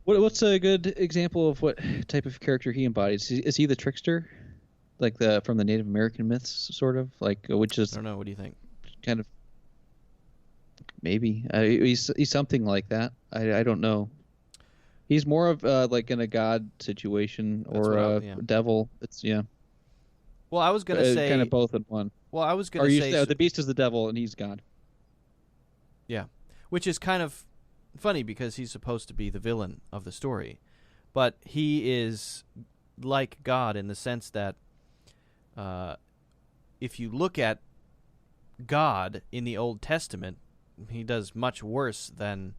What's a good example of what type of character he embodies? Is he the trickster, like the from the Native American myths, sort of like, which I is don't know. What do you think? kind of maybe he's something like that. I don't know. He's more of like in a god situation That's or what a yeah. devil. It's Well, I was gonna kind of say. both in one. Well, I was Or gonna you say. say the beast is the devil and he's God. Yeah, which is kind of funny because he's supposed to be the villain of the story, but he is like God in the sense that if you look at God in the Old Testament, he does much worse than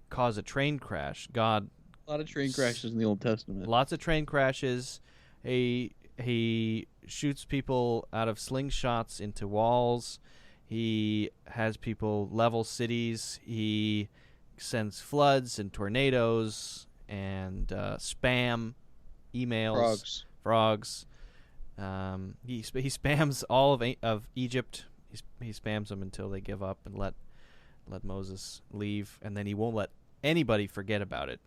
cause a train crash. God, A lot of train crashes in the Old Testament. lots of train crashes. He shoots people out of slingshots into walls. He has people level cities. He sends floods and tornadoes and spam emails, frogs. He spams all of Egypt. He spams them until they give up and let Moses leave, and then he won't let anybody forget about it.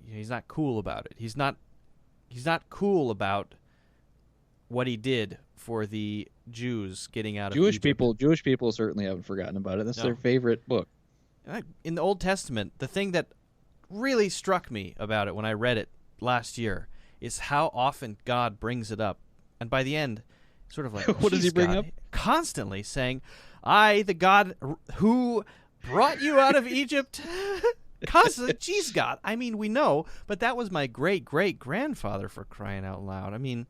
He's not cool about it. He's not cool about what he did for the Jews getting out of Egypt. Jewish people certainly haven't forgotten about it. That's their favorite book. In the Old Testament, the thing that really struck me about it when I read it last year is how often God brings it up. And by the end, sort of like, what does he bring up? Constantly saying, I, the God who brought you out of Egypt. Constantly, geez, God. I mean, we know, but that was my great-great-grandfather, for crying out loud. I mean,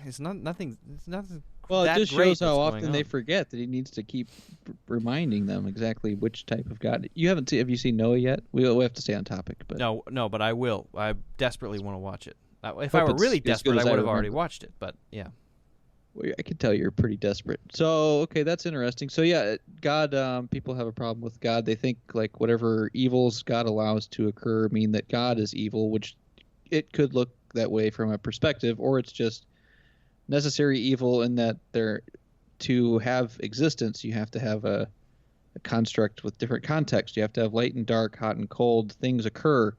it's nothing. Well, it just shows how often they forget that he needs to keep reminding them exactly which type of God. Have you seen Noah yet? We'll have to stay on topic, but no, but I will. I desperately want to watch it. If I were really desperate, I would have already watched it. But yeah. Well, I can tell you're pretty desperate. So, okay, that's interesting. So, yeah, God, people have a problem with God. They think, like, whatever evils God allows to occur mean that God is evil, which it could look that way from a perspective, or it's just necessary evil in that to have existence, you have to have a construct with different context. You have to have light and dark, hot and cold. Things occur.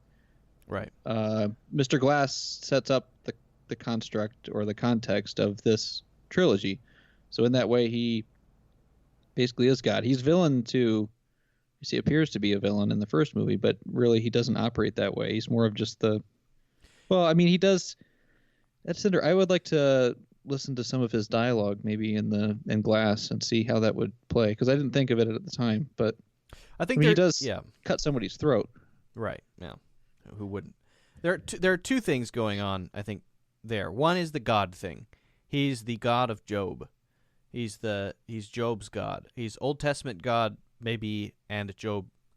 Right. Mr. Glass sets up the construct or the context of this trilogy. So in that way, he basically is God. He's villain too. He appears to be a villain in the first movie, but really he doesn't operate that way. He's more of just he does. I would like to listen to some of his dialogue maybe in Glass and see how that would play, because I didn't think of it at the time, but I think he does cut somebody's throat. Right. Yeah. Who wouldn't? There are two things going on, I think, there. One is the God thing. He's the God of Job. He's Job's God. He's Old Testament God, maybe, and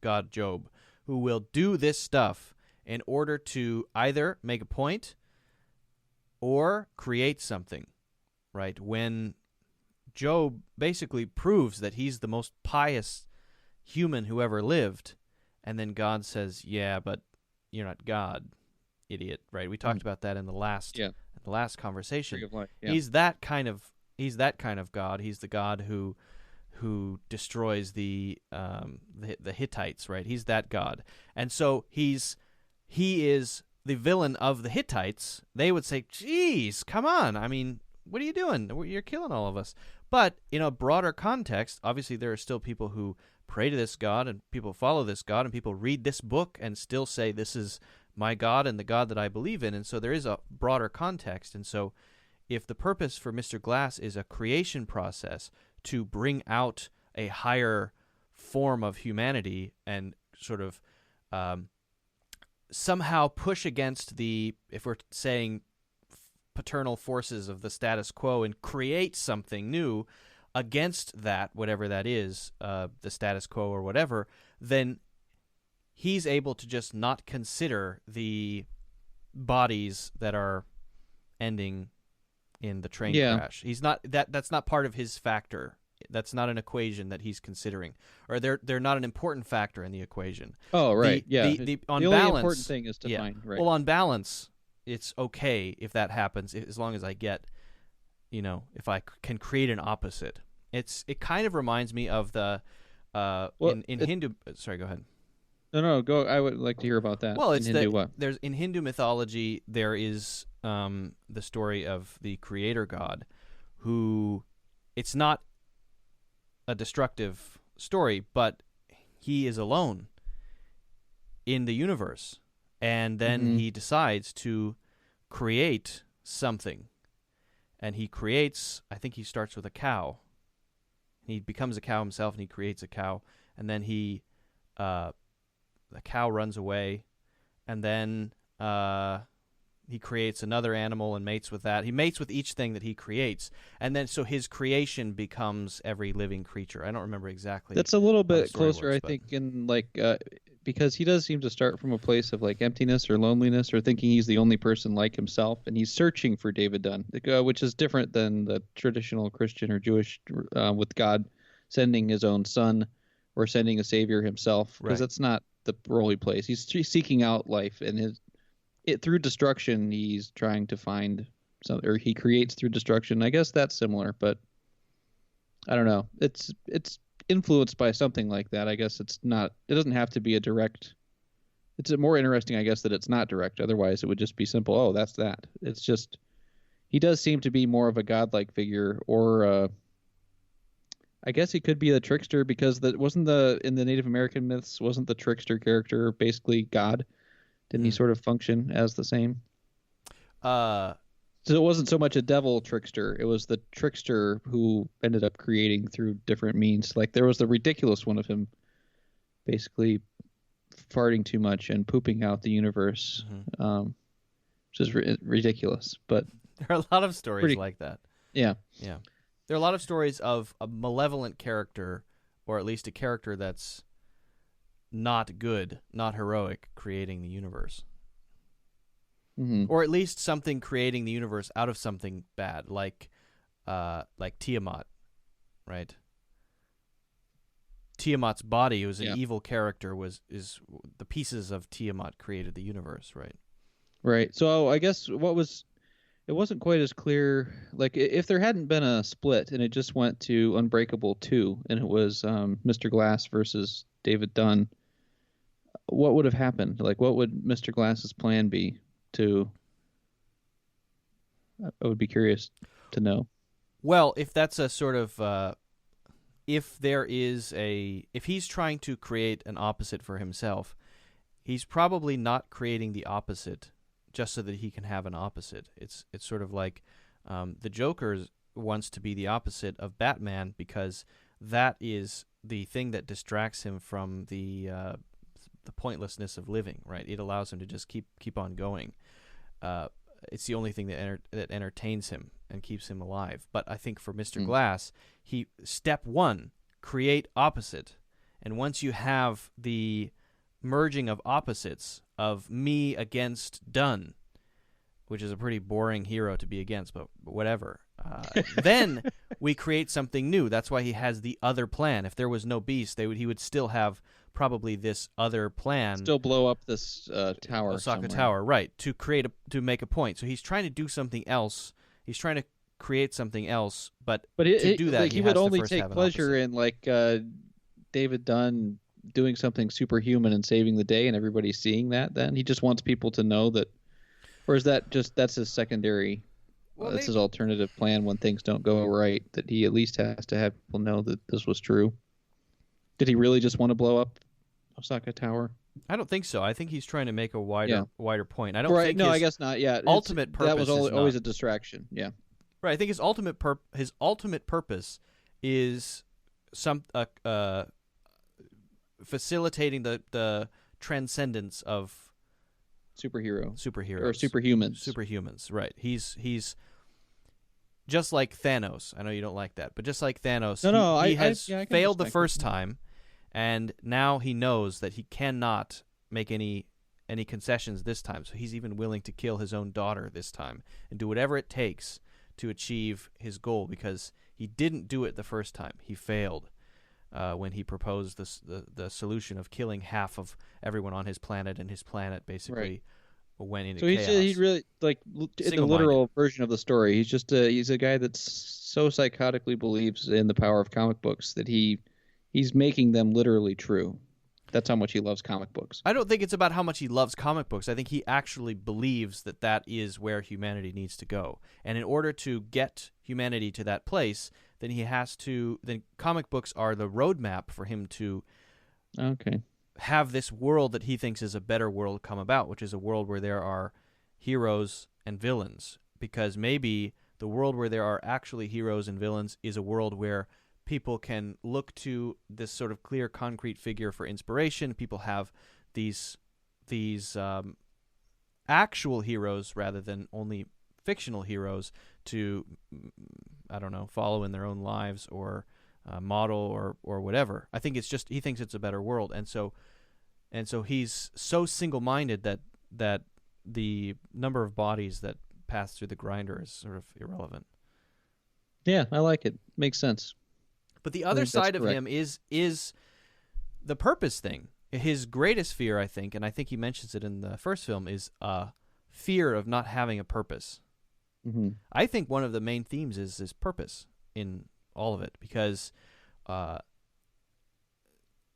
God Job, who will do this stuff in order to either make a point or create something, right? When Job basically proves that he's the most pious human who ever lived, and then God says, yeah, but you're not God, idiot, right? We talked about that in the last conversation. Yeah. He's that kind of God. He's the God who destroys the Hittites, right? He's that God. And so he is the villain of the Hittites. They would say, geez, come on. I mean, what are you doing? You're killing all of us. But in a broader context, obviously there are still people who pray to this God and people follow this God and people read this book and still say this is my God and the God that I believe in. And so there is a broader context. And so if the purpose for Mr. Glass is a creation process to bring out a higher form of humanity and sort of somehow push against if we're saying paternal forces of the status quo and create something new against that, whatever that is, the status quo or whatever, then he's able to just not consider the bodies that are ending in the train crash. He's not that's not part of his factor. That's not an equation that he's considering, or they're not an important factor in the equation. Oh, right. The only important thing is to find. Right. Well, on balance, it's okay if that happens, as long as I get, if I can create an opposite. It kind of reminds me of the Well, in Hindu. Sorry, go ahead. no, go. I would like to hear about that. Well, in it's Hindu that what? there's in Hindu mythology there is the story of the creator god, who it's not a destructive story, but he is alone in the universe, and then he decides to create something, and he creates. I think he starts with a cow. He becomes a cow himself, and he creates a cow, and then the cow runs away, and then he creates another animal and mates with that. He mates with each thing that he creates, and then so his creation becomes every living creature. I don't remember exactly. That's a little bit closer, works, I think, in like because he does seem to start from a place of like emptiness or loneliness or thinking he's the only person like himself, and he's searching for David Dunn, which is different than the traditional Christian or Jewish with God sending his own son or sending a savior himself, because that's not the role he plays. He's seeking out life, and through destruction he's trying to find something, or he creates through destruction. I guess that's similar, but I don't know. It's influenced by something like that. I guess it's not. It doesn't have to be a direct. It's more interesting, I guess, that it's not direct. Otherwise, it would just be simple. Oh, that's that. It's just he does seem to be more of a godlike figure, or I guess he could be a trickster, because in the Native American myths, wasn't the trickster character basically God? Didn't he sort of function as the same? So it wasn't so much a devil trickster. It was the trickster who ended up creating through different means. Like there was the ridiculous one of him basically farting too much and pooping out the universe, which is ridiculous. But there are a lot of stories like that. Yeah. Yeah. There are a lot of stories of a malevolent character, or at least a character that's not good, not heroic, creating the universe. Or at least something creating the universe out of something bad, like Tiamat, right? Tiamat's body, who was an evil character, is the pieces of Tiamat created the universe, right? Right. So I guess it wasn't quite as clear. Like if there hadn't been a split and it just went to Unbreakable 2 and it was Mr. Glass versus David Dunn, what would have happened? Like what would Mr. Glass's plan be? I would be curious to know. Well, if that's a sort of if he's trying to create an opposite for himself, he's probably not creating the opposite just so that he can have an opposite. It's sort of like the Joker wants to be the opposite of Batman, because that is the thing that distracts him from the pointlessness of living, right? It allows him to just keep on going. It's the only thing that entertains him and keeps him alive. But I think for Mr. Glass, step one, create opposite. And once you have the merging of opposites, of me against Dunn, which is a pretty boring hero to be against, but whatever, then we create something new. That's why he has the other plan. If there was no Beast, he would still have probably this other plan. Still blow up this tower. Osaka Tower, right, to make a point. So he's trying to do something else. He's trying to create something else, but to do that, like, he would only take pleasure in like David Dunn doing something superhuman and saving the day, and everybody seeing that. Then he just wants people to know that, or is that's his secondary? That's his alternative plan when things don't go right. That he at least has to have people know that this was true. Did he really just want to blow up Osaka Tower? I don't think so. I think he's trying to make a wider point. I don't think I guess not. Yeah, ultimate purpose. That was always a distraction. Yeah. Right. I think his ultimate purpose is facilitating the transcendence of superheroes or superhumans. Superhumans. Right. He's just like Thanos. I know you don't like that, but just like Thanos, he has failed the first time, and now he knows that he cannot make any concessions this time. So he's even willing to kill his own daughter this time and do whatever it takes to achieve his goal, because he didn't do it the first time. He failed when he proposed the solution of killing half of everyone on his planet, and his planet basically went into chaos. So he's really, like, in the literal version of the story, he's a guy that so psychotically believes in the power of comic books that he He's making them literally true. That's how much he loves comic books. I don't think it's about how much he loves comic books. I think he actually believes that that is where humanity needs to go. And in order to get humanity to that place, then then comic books are the roadmap for him to have this world that he thinks is a better world come about, which is a world where there are heroes and villains. Because maybe the world where there are actually heroes and villains is a world where people can look to this sort of clear, concrete figure for inspiration. People have these actual heroes rather than only fictional heroes to, I don't know, follow in their own lives or model or whatever. I think it's just he thinks it's a better world, and so he's so single-minded that the number of bodies that pass through the grinder is sort of irrelevant. Yeah, I like it. Makes sense. But the other side of him is the purpose thing. His greatest fear, I think, and I think he mentions it in the first film, is fear of not having a purpose. Mm-hmm. I think one of the main themes is purpose in all of it, because all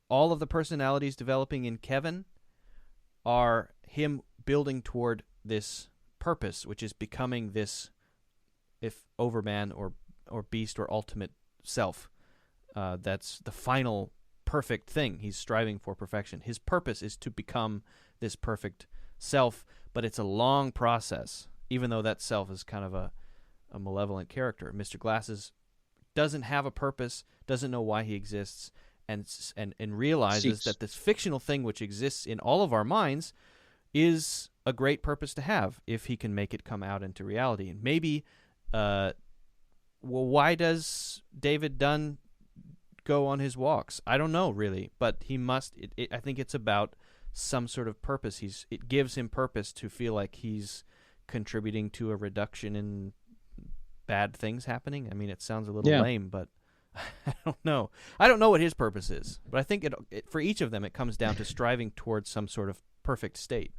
of the personalities developing in Kevin are him building toward this purpose, which is becoming this, if Overman or Beast or ultimate self. That's the final perfect thing. He's striving for perfection. His purpose is to become this perfect self, but it's a long process, even though that self is kind of a malevolent character. Mr. Glasses doesn't have a purpose, doesn't know why he exists, and realizes that this fictional thing which exists in all of our minds is a great purpose to have if he can make it come out into reality. And maybe, why does David Dunn go on his walks? I don't know, really, but he must. I think it's about some sort of purpose. It gives him purpose to feel like he's contributing to a reduction in bad things happening. I mean, it sounds a little lame, but I don't know. I don't know what his purpose is, but I think for each of them, it comes down to striving towards some sort of perfect state.